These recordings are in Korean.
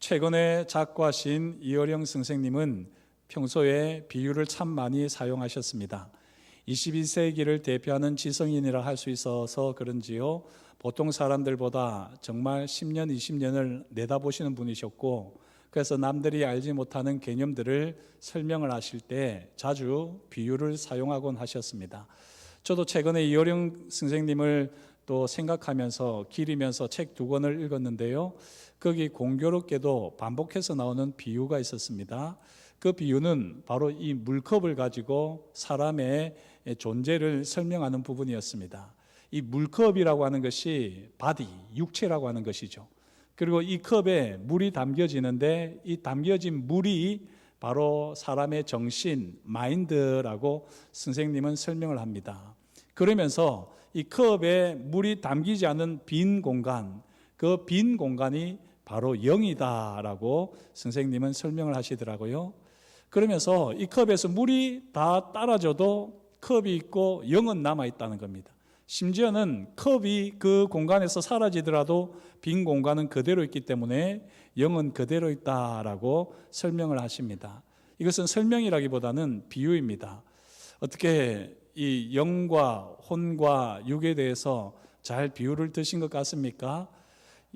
최근에 작고하신 이어령 선생님은 평소에 비유를 참 많이 사용하셨습니다. 21세기를 대표하는 지성인이라 할 수 있어서 그런지요, 보통 사람들보다 정말 10년, 20년을 내다보시는 분이셨고, 그래서 남들이 알지 못하는 개념들을 설명을 하실 때 자주 비유를 사용하곤 하셨습니다. 저도 최근에 이어령 선생님을 또 생각하면서 기리면서 책 2권을 읽었는데요, 거기 공교롭게도 반복해서 나오는 비유가 있었습니다. 그 비유는 바로 이 물컵을 가지고 사람의 존재를 설명하는 부분이었습니다. 이 물컵이라고 하는 것이 바디, 육체라고 하는 것이죠. 그리고 이 컵에 물이 담겨지는데 이 담겨진 물이 바로 사람의 정신, 마인드라고 선생님은 설명을 합니다. 그러면서 이 컵에 물이 담기지 않은 빈 공간, 그 빈 공간이 바로 영이다라고 선생님은 설명을 하시더라고요. 그러면서 이 컵에서 물이 다 따라져도 컵이 있고 영은 남아있다는 겁니다. 심지어는 컵이 그 공간에서 사라지더라도 빈 공간은 그대로 있기 때문에 영은 그대로 있다라고 설명을 하십니다. 이것은 설명이라기보다는 비유입니다. 어떻게 이 영과 혼과 육에 대해서 잘 비유를 드신 것 같습니까?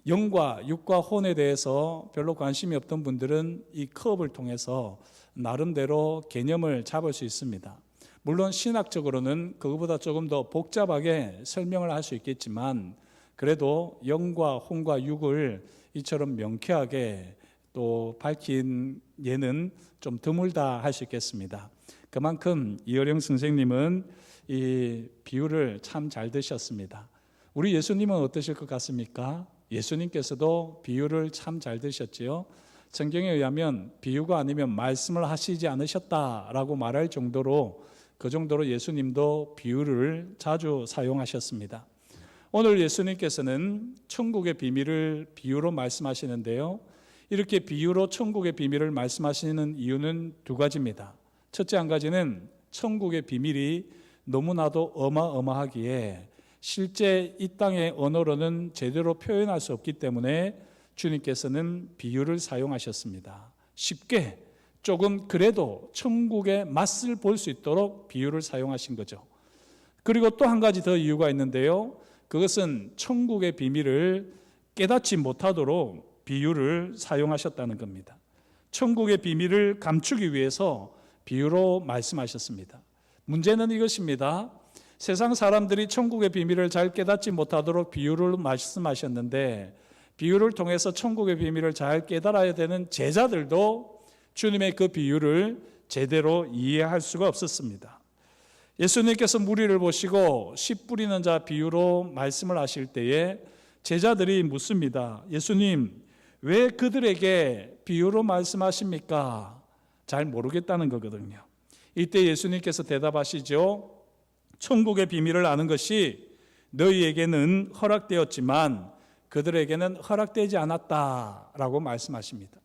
영과 육과 혼에 대해서 별로 관심이 없던 분들은 이 컵을 통해서 나름대로 개념을 잡을 수 있습니다. 물론 신학적으로는 그것보다 조금 더 복잡하게 설명을 할 수 있겠지만, 그래도 영과 혼과 육을 이처럼 명쾌하게 또 밝힌 예는 좀 드물다 할 수 있겠습니다. 그만큼 이어령 선생님은 이 비유를 참 잘 드셨습니다. 우리 예수님은 어떠실 것 같습니까? 예수님께서도 비유를 참 잘 드셨지요. 성경에 의하면 비유가 아니면 말씀을 하시지 않으셨다라고 말할 정도로, 그 정도로 예수님도 비유를 자주 사용하셨습니다. 오늘 예수님께서는 천국의 비밀을 비유로 말씀하시는데요, 이렇게 비유로 천국의 비밀을 말씀하시는 이유는 2가지입니다. 첫째 한 가지는 천국의 비밀이 너무나도 어마어마하기에 실제 이 땅의 언어로는 제대로 표현할 수 없기 때문에 주님께서는 비유를 사용하셨습니다. 쉽게, 조금 그래도 천국의 맛을 볼 수 있도록 비유를 사용하신 거죠. 그리고 또 한 가지 더 이유가 있는데요, 그것은 천국의 비밀을 깨닫지 못하도록 비유를 사용하셨다는 겁니다. 천국의 비밀을 감추기 위해서 비유로 말씀하셨습니다. 문제는 이것입니다. 세상 사람들이 천국의 비밀을 잘 깨닫지 못하도록 비유를 말씀하셨는데, 비유를 통해서 천국의 비밀을 잘 깨달아야 되는 제자들도 주님의 그 비유를 제대로 이해할 수가 없었습니다. 예수님께서 무리를 보시고 씨 뿌리는 자 비유로 말씀을 하실 때에 제자들이 묻습니다. 예수님, 왜 그들에게 비유로 말씀하십니까? 잘 모르겠다는 거거든요. 이때 예수님께서 대답하시죠. 천국의 비밀을 아는 것이 너희에게는 허락되었지만 그들에게는 허락되지 않았다라고 말씀하십니다.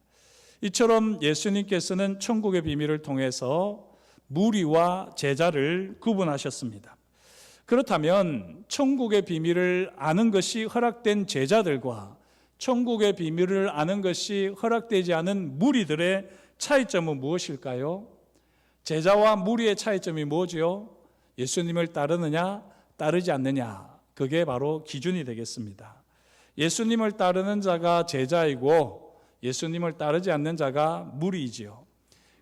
이처럼 예수님께서는 천국의 비밀을 통해서 무리와 제자를 구분하셨습니다. 그렇다면 천국의 비밀을 아는 것이 허락된 제자들과 천국의 비밀을 아는 것이 허락되지 않은 무리들의 차이점은 무엇일까요? 제자와 무리의 차이점이 뭐지요? 예수님을 따르느냐, 따르지 않느냐, 그게 바로 기준이 되겠습니다. 예수님을 따르는 자가 제자이고 예수님을 따르지 않는 자가 무리이지요.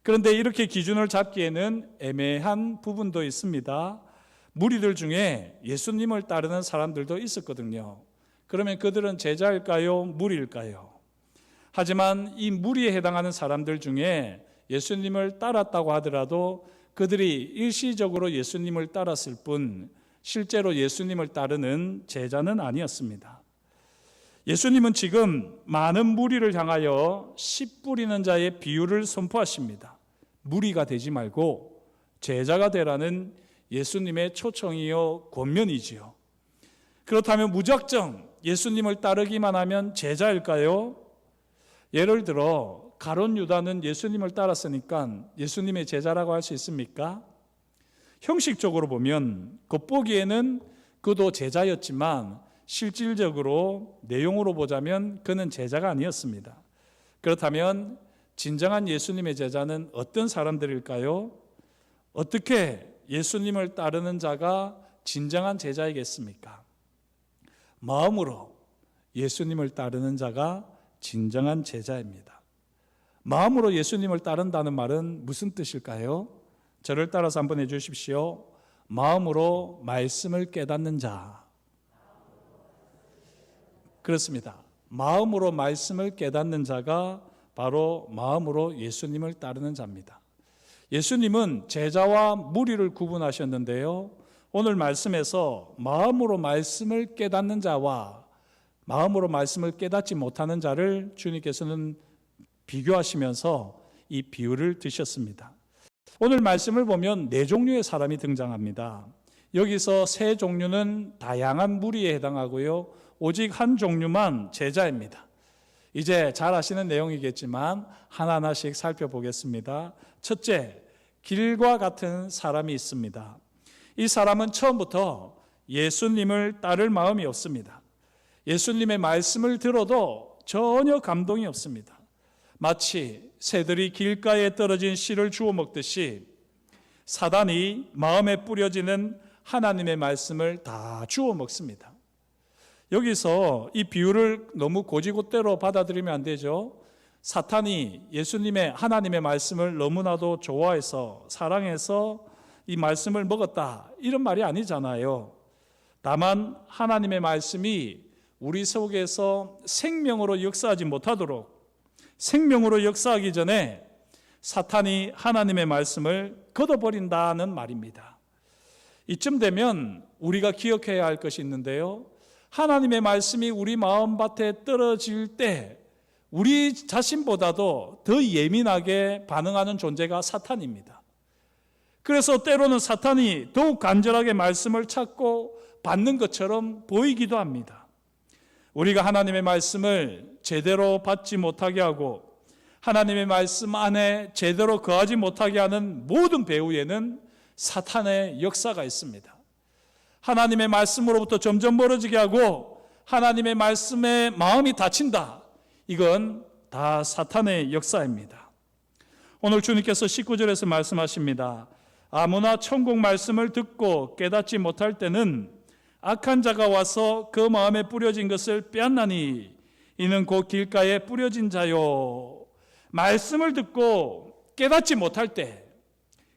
그런데 이렇게 기준을 잡기에는 애매한 부분도 있습니다. 무리들 중에 예수님을 따르는 사람들도 있었거든요. 그러면 그들은 제자일까요? 무리일까요? 하지만 이 무리에 해당하는 사람들 중에 예수님을 따랐다고 하더라도 그들이 일시적으로 예수님을 따랐을 뿐 실제로 예수님을 따르는 제자는 아니었습니다. 예수님은 지금 많은 무리를 향하여 씨 뿌리는 자의 비유를 선포하십니다. 무리가 되지 말고 제자가 되라는 예수님의 초청이요 권면이지요. 그렇다면 무작정 예수님을 따르기만 하면 제자일까요? 예를 들어 가룟 유다는 예수님을 따랐으니까 예수님의 제자라고 할 수 있습니까? 형식적으로 보면 겉보기에는 그도 제자였지만 실질적으로 내용으로 보자면 그는 제자가 아니었습니다. 그렇다면 진정한 예수님의 제자는 어떤 사람들일까요? 어떻게 예수님을 따르는 자가 진정한 제자이겠습니까? 마음으로 예수님을 따르는 자가 진정한 제자입니다. 마음으로 예수님을 따른다는 말은 무슨 뜻일까요? 저를 따라서 한번 해주십시오. 마음으로 말씀을 깨닫는 자. 그렇습니다. 마음으로 말씀을 깨닫는 자가 바로 마음으로 예수님을 따르는 자입니다. 예수님은 제자와 무리를 구분하셨는데요. 오늘 말씀에서 마음으로 말씀을 깨닫는 자와 마음으로 말씀을 깨닫지 못하는 자를 주님께서는 비교하시면서 이 비유를 드셨습니다. 오늘 말씀을 보면 네 종류의 사람이 등장합니다. 여기서 세 종류는 다양한 무리에 해당하고요. 오직 한 종류만 제자입니다. 이제 잘 아시는 내용이겠지만 하나하나씩 살펴보겠습니다. 첫째, 길과 같은 사람이 있습니다. 이 사람은 처음부터 예수님을 따를 마음이 없습니다. 예수님의 말씀을 들어도 전혀 감동이 없습니다. 마치 새들이 길가에 떨어진 씨를 주워 먹듯이 사단이 마음에 뿌려지는 하나님의 말씀을 다 주워 먹습니다. 여기서 이 비유를 너무 고지고대로 받아들이면 안 되죠. 사탄이 예수님의 하나님의 말씀을 너무나도 좋아해서 사랑해서 이 말씀을 먹었다 이런 말이 아니잖아요. 다만 하나님의 말씀이 우리 속에서 생명으로 역사하지 못하도록 생명으로 역사하기 전에 사탄이 하나님의 말씀을 걷어버린다는 말입니다. 이쯤 되면 우리가 기억해야 할 것이 있는데요. 하나님의 말씀이 우리 마음밭에 떨어질 때 우리 자신보다도 더 예민하게 반응하는 존재가 사탄입니다. 그래서 때로는 사탄이 더욱 간절하게 말씀을 찾고 받는 것처럼 보이기도 합니다. 우리가 하나님의 말씀을 제대로 받지 못하게 하고 하나님의 말씀 안에 제대로 거하지 못하게 하는 모든 배후에는 사탄의 역사가 있습니다. 하나님의 말씀으로부터 점점 멀어지게 하고 하나님의 말씀에 마음이 닫힌다. 이건 다 사탄의 역사입니다. 오늘 주님께서 19절에서 말씀하십니다. 아무나 천국 말씀을 듣고 깨닫지 못할 때는 악한 자가 와서 그 마음에 뿌려진 것을 빼앗나니 이는 곧 길가에 뿌려진 자요. 말씀을 듣고 깨닫지 못할 때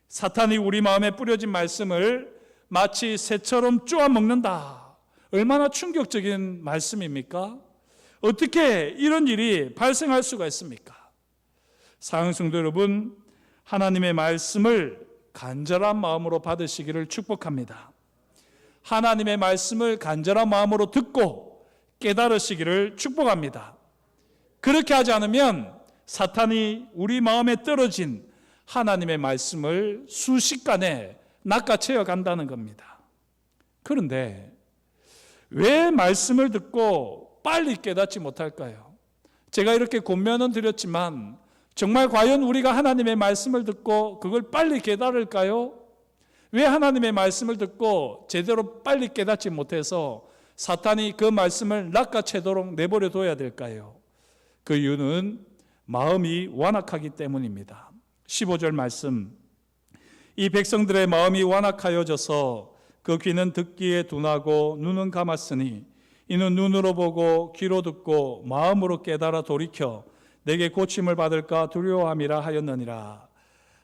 사탄이 우리 마음에 뿌려진 말씀을 마치 새처럼 쪼아 먹는다. 얼마나 충격적인 말씀입니까? 어떻게 이런 일이 발생할 수가 있습니까? 사랑하는 성도 여러분, 하나님의 말씀을 간절한 마음으로 받으시기를 축복합니다. 하나님의 말씀을 간절한 마음으로 듣고 깨달으시기를 축복합니다. 그렇게 하지 않으면 사탄이 우리 마음에 떨어진 하나님의 말씀을 순식간에 낚아채어 간다는 겁니다. 그런데 왜 말씀을 듣고 빨리 깨닫지 못할까요? 제가 이렇게 권면은 드렸지만 정말 과연 우리가 하나님의 말씀을 듣고 그걸 빨리 깨달을까요? 왜 하나님의 말씀을 듣고 제대로 빨리 깨닫지 못해서 사탄이 그 말씀을 낚아채도록 내버려 둬야 될까요? 그 이유는 마음이 완악하기 때문입니다. 15절 말씀, 이 백성들의 마음이 완악하여져서 그 귀는 듣기에 둔하고 눈은 감았으니 이는 눈으로 보고 귀로 듣고 마음으로 깨달아 돌이켜 내게 고침을 받을까 두려워함이라 하였느니라.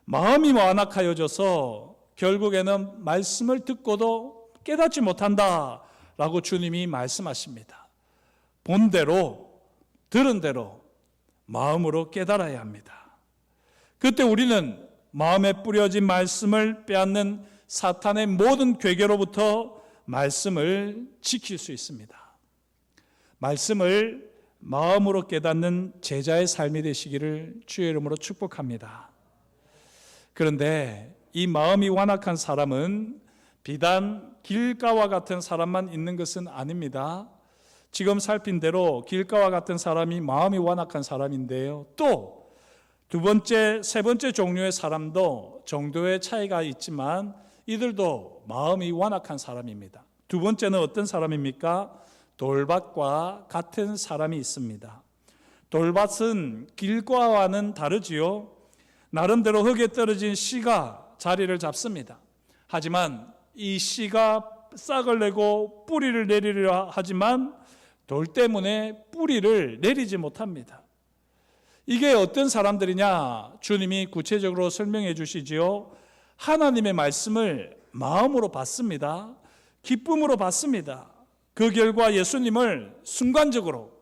마음이 완악하여져서 결국에는 말씀을 듣고도 깨닫지 못한다라고 주님이 말씀하십니다. 본 대로 들은 대로 마음으로 깨달아야 합니다. 그때 우리는 마음에 뿌려진 말씀을 빼앗는 사탄의 모든 괴계로부터 말씀을 지킬 수 있습니다. 말씀을 마음으로 깨닫는 제자의 삶이 되시기를 주의 이름으로 축복합니다. 그런데 이 마음이 완악한 사람은 비단 길가와 같은 사람만 있는 것은 아닙니다. 지금 살핀 대로 길가와 같은 사람이 마음이 완악한 사람인데요. 또 두 번째, 세 번째 종류의 사람도 정도의 차이가 있지만 이들도 마음이 완악한 사람입니다. 두 번째는 어떤 사람입니까? 돌밭과 같은 사람이 있습니다. 돌밭은 길과와는 다르지요. 나름대로 흙에 떨어진 씨가 자리를 잡습니다. 하지만 이 씨가 싹을 내고 뿌리를 내리려 하지만 돌 때문에 뿌리를 내리지 못합니다. 이게 어떤 사람들이냐? 주님이 구체적으로 설명해 주시지요. 하나님의 말씀을 마음으로 받습니다. 기쁨으로 받습니다. 그 결과 예수님을 순간적으로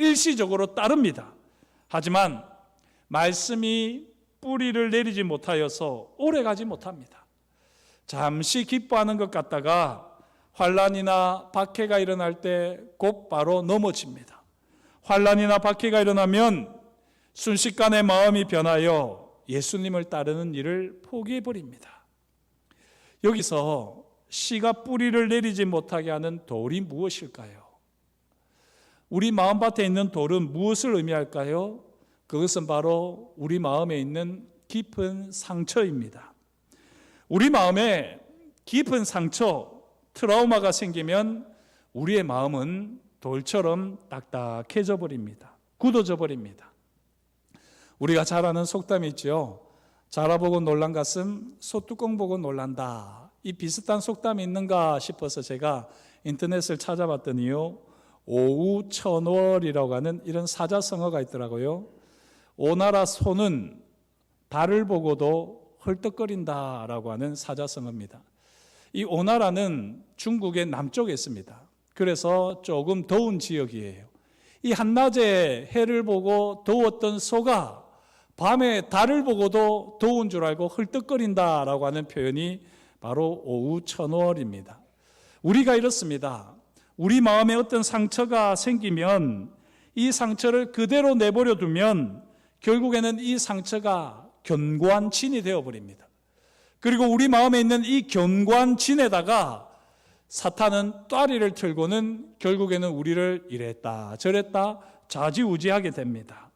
일시적으로 따릅니다. 하지만 말씀이 뿌리를 내리지 못하여서 오래가지 못합니다. 잠시 기뻐하는 것 같다가 환난이나 박해가 일어날 때 곧바로 넘어집니다. 환난이나 박해가 일어나면 순식간에 마음이 변하여 예수님을 따르는 일을 포기해버립니다. 여기서 씨가 뿌리를 내리지 못하게 하는 돌이 무엇일까요? 우리 마음밭에 있는 돌은 무엇을 의미할까요? 그것은 바로 우리 마음에 있는 깊은 상처입니다. 우리 마음에 깊은 상처, 트라우마가 생기면 우리의 마음은 돌처럼 딱딱해져 버립니다. 굳어져 버립니다. 우리가 잘 아는 속담이 있죠. 자라보고 놀란 가슴, 소뚜껑 보고 놀란다. 이 비슷한 속담이 있는가 싶어서 제가 인터넷을 찾아봤더니요, 오우천월이라고 하는 이런 사자성어가 있더라고요. 오나라 소는 달을 보고도 헐떡거린다라고 하는 사자성어입니다. 이 오나라는 중국의 남쪽에 있습니다. 그래서 조금 더운 지역이에요. 이 한낮에 해를 보고 더웠던 소가 밤에 달을 보고도 더운 줄 알고 헐떡거린다라고 하는 표현이 바로 오우천월입니다. 우리가 이렇습니다. 우리 마음에 어떤 상처가 생기면 이 상처를 그대로 내버려 두면 결국에는 이 상처가 견고한 진이 되어버립니다. 그리고 우리 마음에 있는 이 견고한 진에다가 사탄은 따리를 틀고는 결국에는 우리를 이랬다 저랬다 좌지우지하게 됩니다.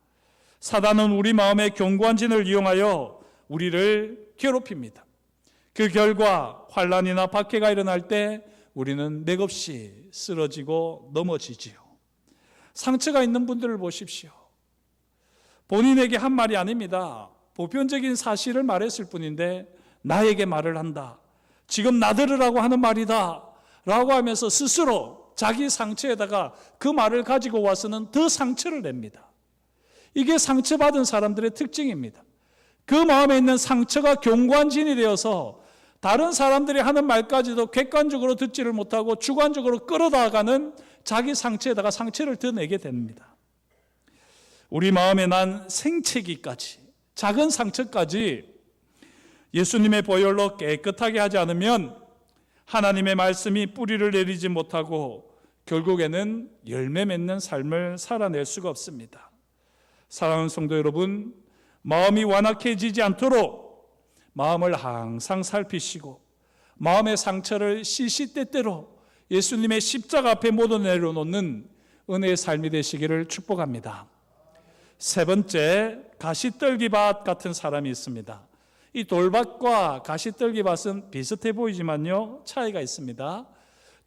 사단은 우리 마음의 견고한 진을 이용하여 우리를 괴롭힙니다. 그 결과 환난이나 박해가 일어날 때 우리는 맥없이 쓰러지고 넘어지지요. 상처가 있는 분들을 보십시오. 본인에게 한 말이 아닙니다. 보편적인 사실을 말했을 뿐인데 나에게 말을 한다. 지금 나들으라고 하는 말이다. 라고 하면서 스스로 자기 상처에다가 그 말을 가지고 와서는 더 상처를 냅니다. 이게 상처받은 사람들의 특징입니다. 그 마음에 있는 상처가 견고한 진이 되어서 다른 사람들이 하는 말까지도 객관적으로 듣지를 못하고 주관적으로 끌어다가는 자기 상처에다가 상처를 더 내게 됩니다. 우리 마음에 난 생채기까지, 작은 상처까지 예수님의 보혈로 깨끗하게 하지 않으면 하나님의 말씀이 뿌리를 내리지 못하고 결국에는 열매 맺는 삶을 살아낼 수가 없습니다. 사랑하는 성도 여러분, 마음이 완악해지지 않도록 마음을 항상 살피시고 마음의 상처를 시시때때로 예수님의 십자가 앞에 모두 내려놓는 은혜의 삶이 되시기를 축복합니다. 세 번째, 가시떨기밭 같은 사람이 있습니다. 이 돌밭과 가시떨기밭은 비슷해 보이지만요, 차이가 있습니다.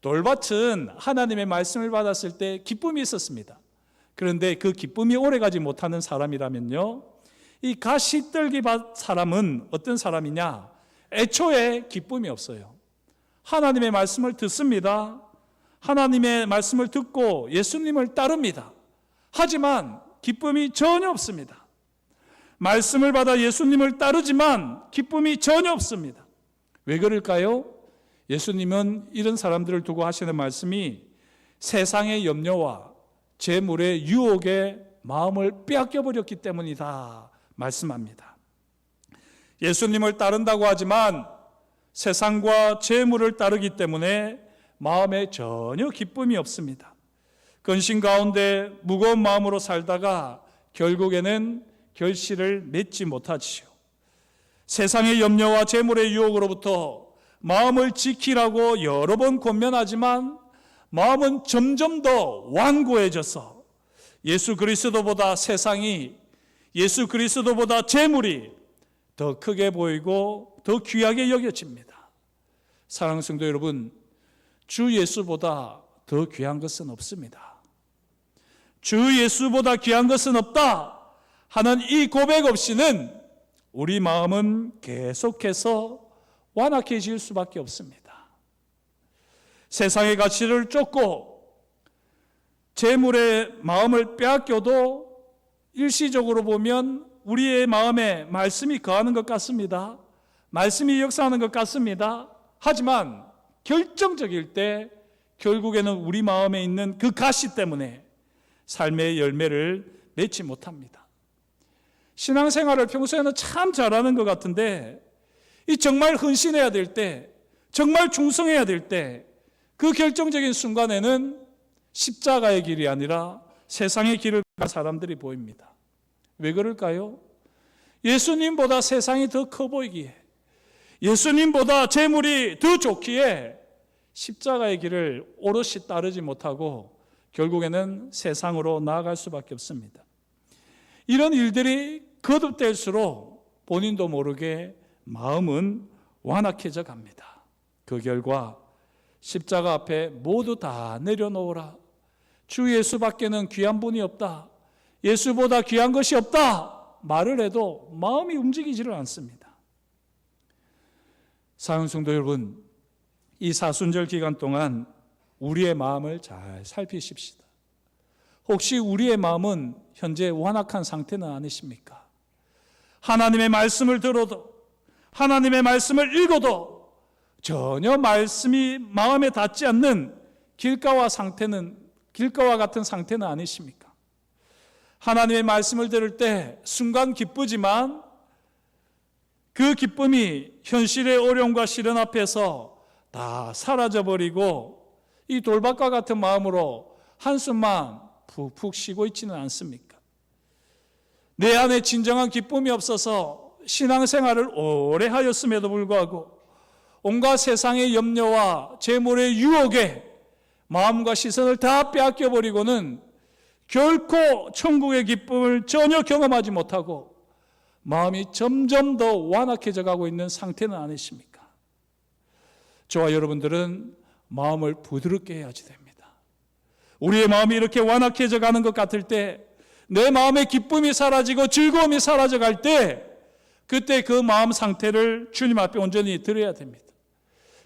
돌밭은 하나님의 말씀을 받았을 때 기쁨이 있었습니다. 그런데 그 기쁨이 오래가지 못하는 사람이라면요, 이 가시떨기밭 사람은 어떤 사람이냐? 애초에 기쁨이 없어요. 하나님의 말씀을 듣습니다. 하나님의 말씀을 듣고 예수님을 따릅니다. 하지만 기쁨이 전혀 없습니다. 말씀을 받아 예수님을 따르지만 기쁨이 전혀 없습니다. 왜 그럴까요? 예수님은 이런 사람들을 두고 하시는 말씀이 세상의 염려와 재물의 유혹에 마음을 빼앗겨 버렸기 때문이다 말씀합니다. 예수님을 따른다고 하지만 세상과 재물을 따르기 때문에 마음에 전혀 기쁨이 없습니다. 근심 가운데 무거운 마음으로 살다가 결국에는 결실을 맺지 못하지요. 세상의 염려와 재물의 유혹으로부터 마음을 지키라고 여러 번 권면하지만 마음은 점점 더 완고해져서 예수 그리스도보다 세상이, 예수 그리스도보다 재물이 더 크게 보이고 더 귀하게 여겨집니다. 사랑하는 성도 여러분, 주 예수보다 더 귀한 것은 없습니다. 주 예수보다 귀한 것은 없다 하는 이 고백 없이는 우리 마음은 계속해서 완악해질 수밖에 없습니다. 세상의 가치를 쫓고 재물의 마음을 빼앗겨도 일시적으로 보면 우리의 마음에 말씀이 거하는 것 같습니다. 말씀이 역사하는 것 같습니다. 하지만 결정적일 때 결국에는 우리 마음에 있는 그 가시 때문에 삶의 열매를 맺지 못합니다. 신앙생활을 평소에는 참 잘하는 것 같은데 이 정말 헌신해야 될 때, 정말 충성해야 될 때 그 결정적인 순간에는 십자가의 길이 아니라 세상의 길을 간 사람들이 보입니다. 왜 그럴까요? 예수님보다 세상이 더 커 보이기에, 예수님보다 재물이 더 좋기에 십자가의 길을 오롯이 따르지 못하고 결국에는 세상으로 나아갈 수밖에 없습니다. 이런 일들이 거듭될수록 본인도 모르게 마음은 완악해져 갑니다. 그 결과 십자가 앞에 모두 다 내려놓으라. 주 예수밖에는 귀한 분이 없다. 예수보다 귀한 것이 없다. 말을 해도 마음이 움직이지를 않습니다. 사랑성도 여러분, 이 사순절 기간 동안 우리의 마음을 잘 살피십시다. 혹시 우리의 마음은 현재 완악한 상태는 아니십니까? 하나님의 말씀을 들어도, 하나님의 말씀을 읽어도 전혀 말씀이 마음에 닿지 않는 길가와 같은 상태는 아니십니까? 하나님의 말씀을 들을 때 순간 기쁘지만 그 기쁨이 현실의 어려움과 시련 앞에서 다 사라져버리고 이 돌박과 같은 마음으로 한숨만 푹푹 쉬고 있지는 않습니까? 내 안에 진정한 기쁨이 없어서 신앙생활을 오래 하였음에도 불구하고 온갖 세상의 염려와 재물의 유혹에 마음과 시선을 다 빼앗겨버리고는 결코 천국의 기쁨을 전혀 경험하지 못하고 마음이 점점 더 완악해져 가고 있는 상태는 아니십니까? 저와 여러분들은 마음을 부드럽게 해야지 됩니다. 우리의 마음이 이렇게 완악해져 가는 것 같을 때, 내 마음의 기쁨이 사라지고 즐거움이 사라져 갈 때, 그때 그 마음 상태를 주님 앞에 온전히 드려야 됩니다.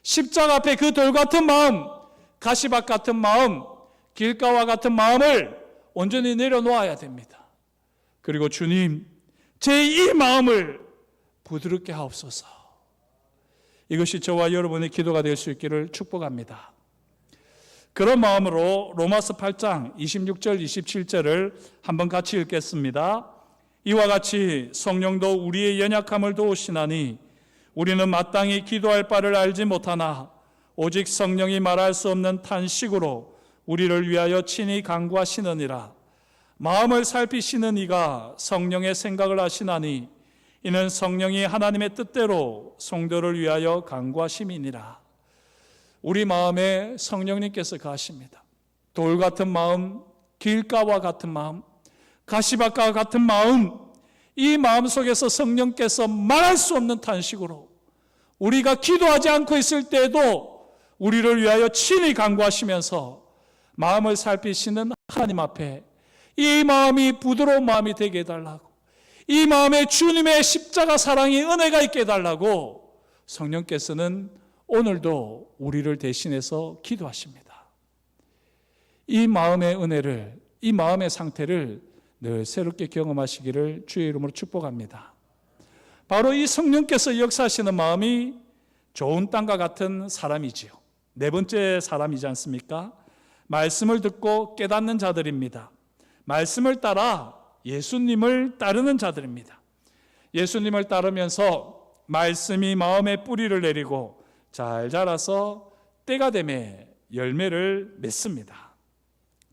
십자가 앞에 그 돌 같은 마음, 가시밭 같은 마음, 길가와 같은 마음을 온전히 내려놓아야 됩니다. 그리고 주님, 제 이 마음을 부드럽게 하옵소서. 이것이 저와 여러분의 기도가 될 수 있기를 축복합니다. 그런 마음으로 로마서 8장 26절 27절을 한번 같이 읽겠습니다. 이와 같이 성령도 우리의 연약함을 도우시나니 우리는 마땅히 기도할 바를 알지 못하나 오직 성령이 말할 수 없는 탄식으로 우리를 위하여 친히 간구하시느니라. 마음을 살피시는 이가 성령의 생각을 하시나니 이는 성령이 하나님의 뜻대로 성도를 위하여 간구하심이니라. 우리 마음에 성령님께서 가십니다. 돌 같은 마음, 길가와 같은 마음, 가시밭과 같은 마음, 이 마음 속에서 성령께서 말할 수 없는 탄식으로 우리가 기도하지 않고 있을 때에도 우리를 위하여 친히 간구하시면서 마음을 살피시는 하나님 앞에 이 마음이 부드러운 마음이 되게 해달라고, 이 마음에 주님의 십자가 사랑의 은혜가 있게 해달라고 성령께서는 오늘도 우리를 대신해서 기도하십니다. 이 마음의 은혜를, 이 마음의 상태를 늘 새롭게 경험하시기를 주의 이름으로 축복합니다. 바로 이 성령께서 역사하시는 마음이 좋은 땅과 같은 사람이지요. 네 번째 사람이지 않습니까? 말씀을 듣고 깨닫는 자들입니다. 말씀을 따라 예수님을 따르는 자들입니다. 예수님을 따르면서 말씀이 마음에 뿌리를 내리고 잘 자라서 때가 되매 열매를 맺습니다.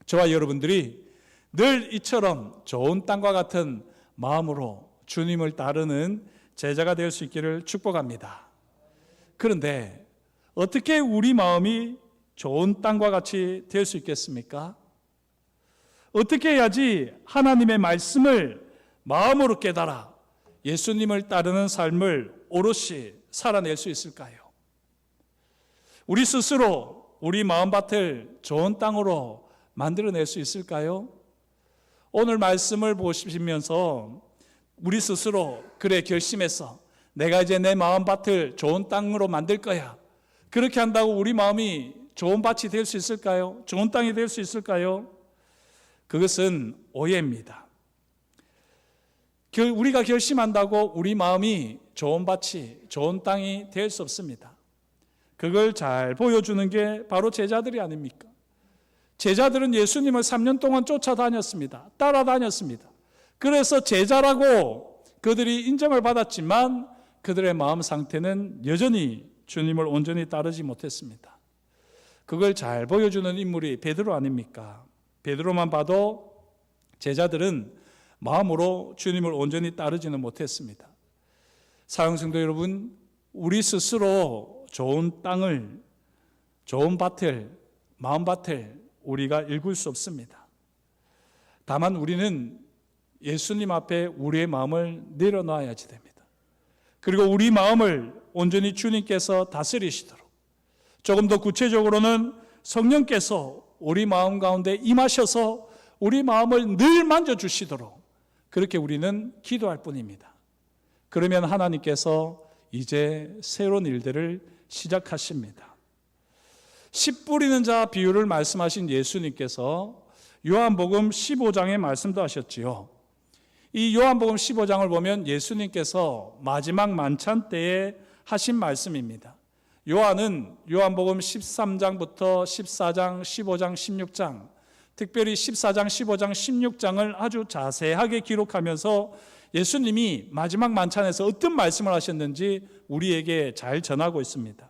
저와 여러분들이 늘 이처럼 좋은 땅과 같은 마음으로 주님을 따르는 제자가 될 수 있기를 축복합니다. 그런데 어떻게 우리 마음이 좋은 땅과 같이 될 수 있겠습니까? 어떻게 해야지 하나님의 말씀을 마음으로 깨달아 예수님을 따르는 삶을 오롯이 살아낼 수 있을까요? 우리 스스로 우리 마음밭을 좋은 땅으로 만들어낼 수 있을까요? 오늘 말씀을 보시면서 우리 스스로 그래 결심해서 내가 이제 내 마음밭을 좋은 땅으로 만들 거야. 그렇게 한다고 우리 마음이 좋은 밭이 될 수 있을까요? 좋은 땅이 될 수 있을까요? 그것은 오해입니다. 우리가 결심한다고 우리 마음이 좋은 밭이, 좋은 땅이 될 수 없습니다. 그걸 잘 보여주는 게 바로 제자들이 아닙니까? 제자들은 예수님을 3년 동안 쫓아다녔습니다. 따라다녔습니다. 그래서 제자라고 그들이 인정을 받았지만 그들의 마음 상태는 여전히 주님을 온전히 따르지 못했습니다. 그걸 잘 보여주는 인물이 베드로 아닙니까? 베드로만 봐도 제자들은 마음으로 주님을 온전히 따르지는 못했습니다. 사랑하는 성도 여러분, 우리 스스로 좋은 땅을, 좋은 밭을, 마음밭을 우리가 일굴 수 없습니다. 다만 우리는 예수님 앞에 우리의 마음을 내려놔야지 됩니다. 그리고 우리 마음을 온전히 주님께서 다스리시도록, 조금 더 구체적으로는 성령께서 우리 마음 가운데 임하셔서 우리 마음을 늘 만져주시도록 그렇게 우리는 기도할 뿐입니다. 그러면 하나님께서 이제 새로운 일들을 시작하십니다. 씨 뿌리는 자 비유를 말씀하신 예수님께서 요한복음 15장에 말씀도 하셨지요. 이 요한복음 15장을 보면 예수님께서 마지막 만찬 때에 하신 말씀입니다. 요한은 요한복음 13장부터 14장, 15장, 16장, 특별히 14장, 15장, 16장을 아주 자세하게 기록하면서 예수님이 마지막 만찬에서 어떤 말씀을 하셨는지 우리에게 잘 전하고 있습니다.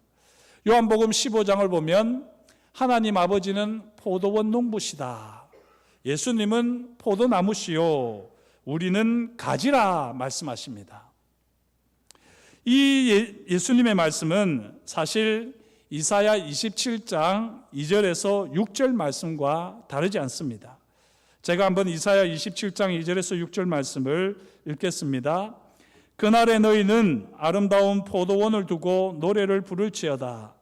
요한복음 15장을 보면 하나님 아버지는 포도원 농부시다. 예수님은 포도나무시요 우리는 가지라 말씀하십니다. 이 예수님의 말씀은 사실 이사야 27장 2절에서 6절 말씀과 다르지 않습니다. 제가 한번 이사야 27장 2절에서 6절 말씀을 읽겠습니다. 그날에 너희는 아름다운 포도원을 두고 노래를 부를지어다.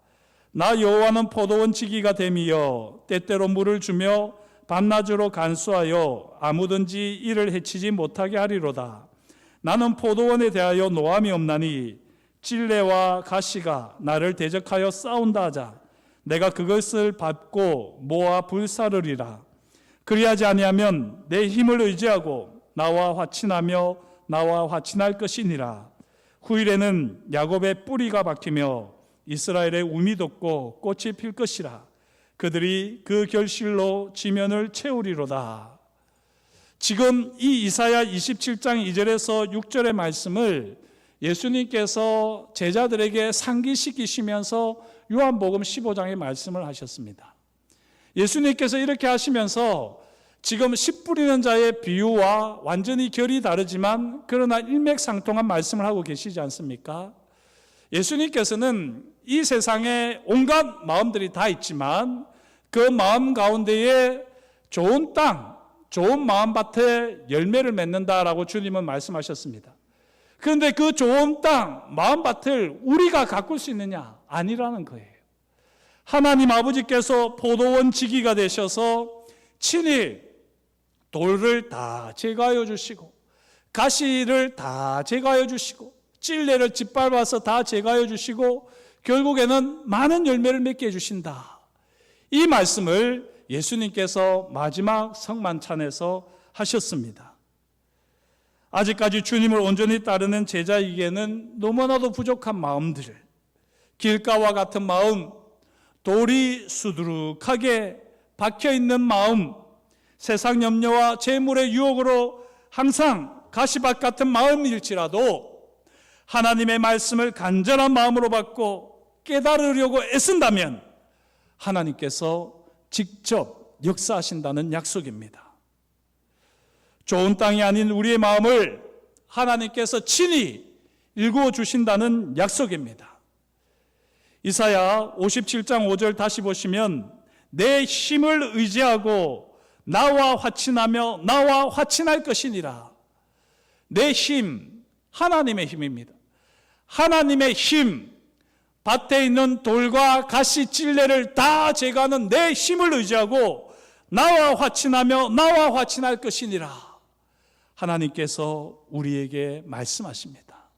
나 여호와는 포도원 지기가 됨이여 때때로 물을 주며 밤낮으로 간수하여 아무든지 이를 해치지 못하게 하리로다. 나는 포도원에 대하여 노함이 없나니 찔레와 가시가 나를 대적하여 싸운다 하자 내가 그것을 밟고 모아 불사르리라. 그리하지 아니하면 내 힘을 의지하고 나와 화친하며 나와 화친할 것이니라. 후일에는 야곱의 뿌리가 박히며 이스라엘의 움이 돋고 꽃이 필 것이라. 그들이 그 결실로 지면을 채우리로다. 지금 이 이사야 27장 2절에서 6절의 말씀을 예수님께서 제자들에게 상기시키시면서 요한복음 15장의 말씀을 하셨습니다. 예수님께서 이렇게 하시면서 지금 씨 뿌리는 자의 비유와 완전히 결이 다르지만 그러나 일맥상통한 말씀을 하고 계시지 않습니까? 예수님께서는 이 세상에 온갖 마음들이 다 있지만 그 마음 가운데에 좋은 땅, 좋은 마음밭에 열매를 맺는다라고 주님은 말씀하셨습니다. 그런데 그 좋은 땅, 마음밭을 우리가 가꿀 수 있느냐? 아니라는 거예요. 하나님 아버지께서 포도원 지기가 되셔서 친히 돌을 다 제거하여 주시고 가시를 다 제거하여 주시고 찔레를 짓밟아서 다 제거하여 주시고 결국에는 많은 열매를 맺게 해주신다. 이 말씀을 예수님께서 마지막 성만찬에서 하셨습니다. 아직까지 주님을 온전히 따르는 제자에게는 너무나도 부족한 마음들, 길가와 같은 마음, 돌이 수두룩하게 박혀있는 마음, 세상 염려와 재물의 유혹으로 항상 가시밭 같은 마음일지라도 하나님의 말씀을 간절한 마음으로 받고 깨달으려고 애쓴다면 하나님께서 직접 역사하신다는 약속입니다. 좋은 땅이 아닌 우리의 마음을 하나님께서 친히 일구어 주신다는 약속입니다. 이사야 57장 5절 다시 보시면 내 힘을 의지하고 나와 화친하며 나와 화친할 것이니라. 내 힘, 하나님의 힘입니다. 하나님의 힘, 밭에 있는 돌과 가시 찔레를 다 제거하는 내 힘을 의지하고 나와 화친하며 나와 화친할 것이니라. 하나님께서 우리에게 말씀하십니다.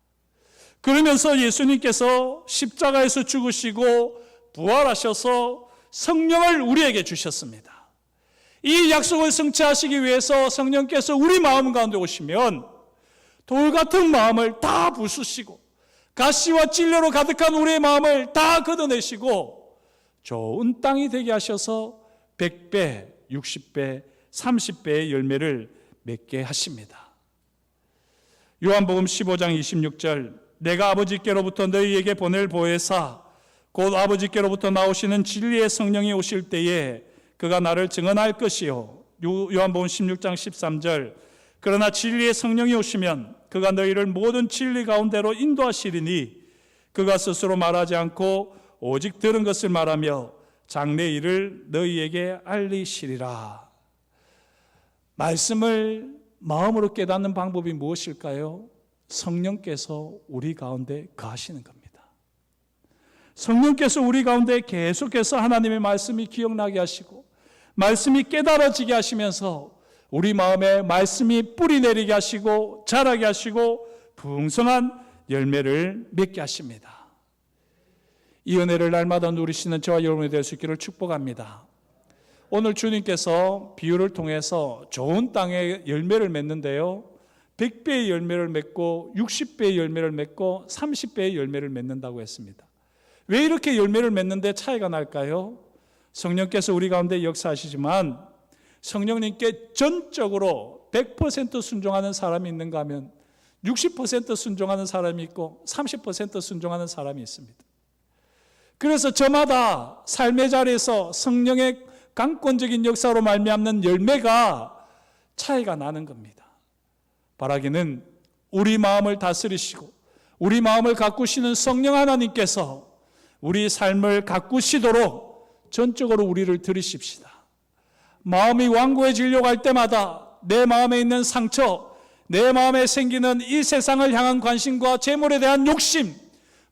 그러면서 예수님께서 십자가에서 죽으시고 부활하셔서 성령을 우리에게 주셨습니다. 이 약속을 성취하시기 위해서 성령께서 우리 마음 가운데 오시면 돌 같은 마음을 다 부수시고 가시와 찔레로 가득한 우리의 마음을 다 걷어내시고 좋은 땅이 되게 하셔서 100배, 60배, 30배의 열매를 맺게 하십니다. 요한복음 15장 26절, 내가 아버지께로부터 너희에게 보낼 보혜사 곧 아버지께로부터 나오시는 진리의 성령이 오실 때에 그가 나를 증언할 것이요. 요한복음 16장 13절, 그러나 진리의 성령이 오시면 그가 너희를 모든 진리 가운데로 인도하시리니 그가 스스로 말하지 않고 오직 들은 것을 말하며 장래 일을 너희에게 알리시리라. 말씀을 마음으로 깨닫는 방법이 무엇일까요? 성령께서 우리 가운데 거하시는 겁니다. 성령께서 우리 가운데 계속해서 하나님의 말씀이 기억나게 하시고 말씀이 깨달아지게 하시면서 우리 마음에 말씀이 뿌리 내리게 하시고 자라게 하시고 풍성한 열매를 맺게 하십니다. 이 은혜를 날마다 누리시는 저와 여러분이 될 수 있기를 축복합니다. 오늘 주님께서 비유를 통해서 좋은 땅에 열매를 맺는데요, 100배의 열매를 맺고 60배의 열매를 맺고 30배의 열매를 맺는다고 했습니다. 왜 이렇게 열매를 맺는데 차이가 날까요? 성령께서 우리 가운데 역사하시지만 성령님께 전적으로 100% 순종하는 사람이 있는가 하면 60% 순종하는 사람이 있고 30% 순종하는 사람이 있습니다. 그래서 저마다 삶의 자리에서 성령의 강권적인 역사로 말미암는 열매가 차이가 나는 겁니다. 바라기는 우리 마음을 다스리시고 우리 마음을 가꾸시는 성령 하나님께서 우리 삶을 가꾸시도록 전적으로 우리를 들이십시다. 마음이 완고해지려고 할 때마다 내 마음에 있는 상처, 내 마음에 생기는 이 세상을 향한 관심과 재물에 대한 욕심,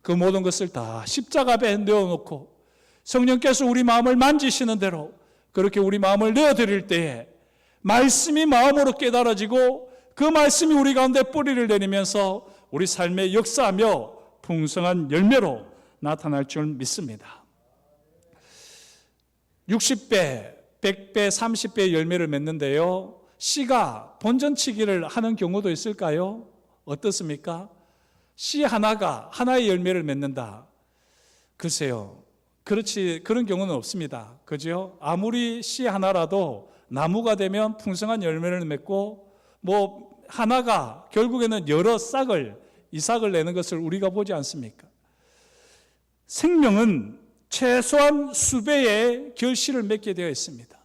그 모든 것을 다 십자가 앞에 내어놓고 성령께서 우리 마음을 만지시는 대로 그렇게 우리 마음을 내어드릴 때에 말씀이 마음으로 깨달아지고 그 말씀이 우리 가운데 뿌리를 내리면서 우리 삶에 역사하며 풍성한 열매로 나타날 줄 믿습니다. 60배, 100배, 30배의 열매를 맺는데요, 씨가 본전치기를 하는 경우도 있을까요? 어떻습니까? 씨 하나가 하나의 열매를 맺는다. 글쎄요, 그런 경우는 없습니다. 그죠? 아무리 씨 하나라도 나무가 되면 풍성한 열매를 맺고 하나가 결국에는 여러 이삭을 내는 것을 우리가 보지 않습니까? 생명은 최소한 수배의 결실을 맺게 되어 있습니다.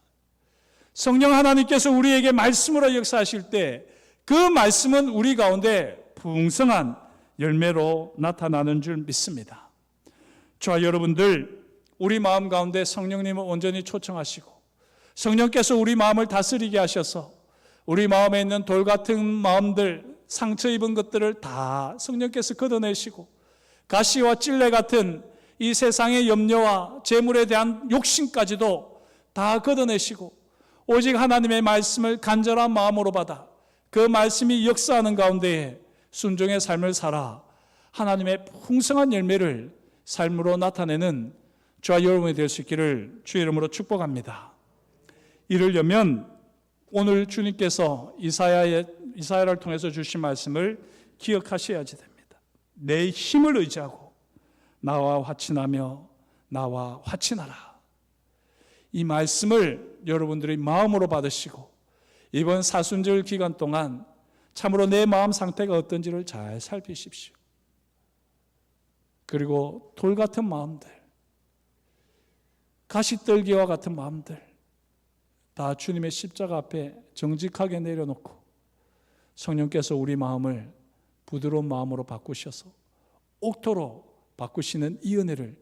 성령 하나님께서 우리에게 말씀으로 역사하실 때 그 말씀은 우리 가운데 풍성한 열매로 나타나는 줄 믿습니다. 저와 여러분들, 우리 마음 가운데 성령님을 온전히 초청하시고 성령께서 우리 마음을 다스리게 하셔서 우리 마음에 있는 돌 같은 마음들, 상처 입은 것들을 다 성령께서 걷어내시고 가시와 찔레 같은 이 세상의 염려와 재물에 대한 욕심까지도 다 걷어내시고 오직 하나님의 말씀을 간절한 마음으로 받아 그 말씀이 역사하는 가운데에 순종의 삶을 살아 하나님의 풍성한 열매를 삶으로 나타내는 저와 여러분이 될 수 있기를 주의 이름으로 축복합니다. 이러려면 오늘 주님께서 이사야를 통해서 주신 말씀을 기억하셔야지 됩니다. 내 힘을 의지하고 나와 화친하며 나와 화친하라. 이 말씀을 여러분들이 마음으로 받으시고 이번 사순절 기간 동안 참으로 내 마음 상태가 어떤지를 잘 살피십시오. 그리고 돌 같은 마음들, 가시떨기와 같은 마음들 다 주님의 십자가 앞에 정직하게 내려놓고 성령께서 우리 마음을 부드러운 마음으로 바꾸셔서 옥토로 바꾸시는 이 은혜를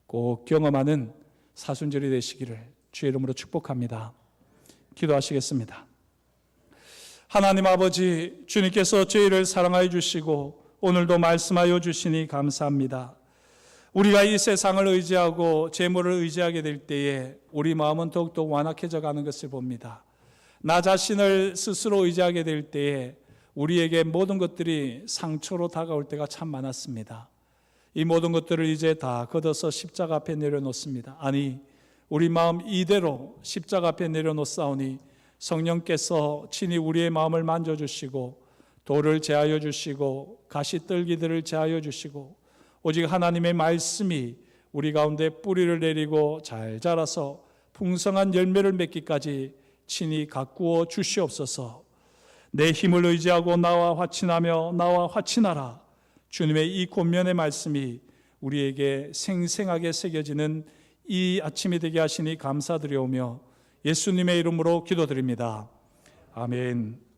꼭 경험하는 사순절이 되시기를 주의 이름으로 축복합니다. 기도하시겠습니다. 하나님 아버지, 주님께서 저희를 사랑하여 주시고 오늘도 말씀하여 주시니 감사합니다. 우리가 이 세상을 의지하고 재물을 의지하게 될 때에 우리 마음은 더욱더 완악해져 가는 것을 봅니다. 나 자신을 스스로 의지하게 될 때에 우리에게 모든 것들이 상처로 다가올 때가 참 많았습니다. 이 모든 것들을 이제 다 걷어서 십자가 앞에 내려놓습니다. 아니, 우리 마음 이대로 십자가 앞에 내려놓사오니 성령께서 친히 우리의 마음을 만져주시고 돌을 제하여 주시고 가시떨기들을 제하여 주시고 오직 하나님의 말씀이 우리 가운데 뿌리를 내리고 잘 자라서 풍성한 열매를 맺기까지 친히 가꾸어 주시옵소서. 내 힘을 의지하고 나와 화친하며 나와 화친하라. 주님의 이 권면의 말씀이 우리에게 생생하게 새겨지는 이 아침이 되게 하시니 감사드리오며 예수님의 이름으로 기도드립니다. 아멘.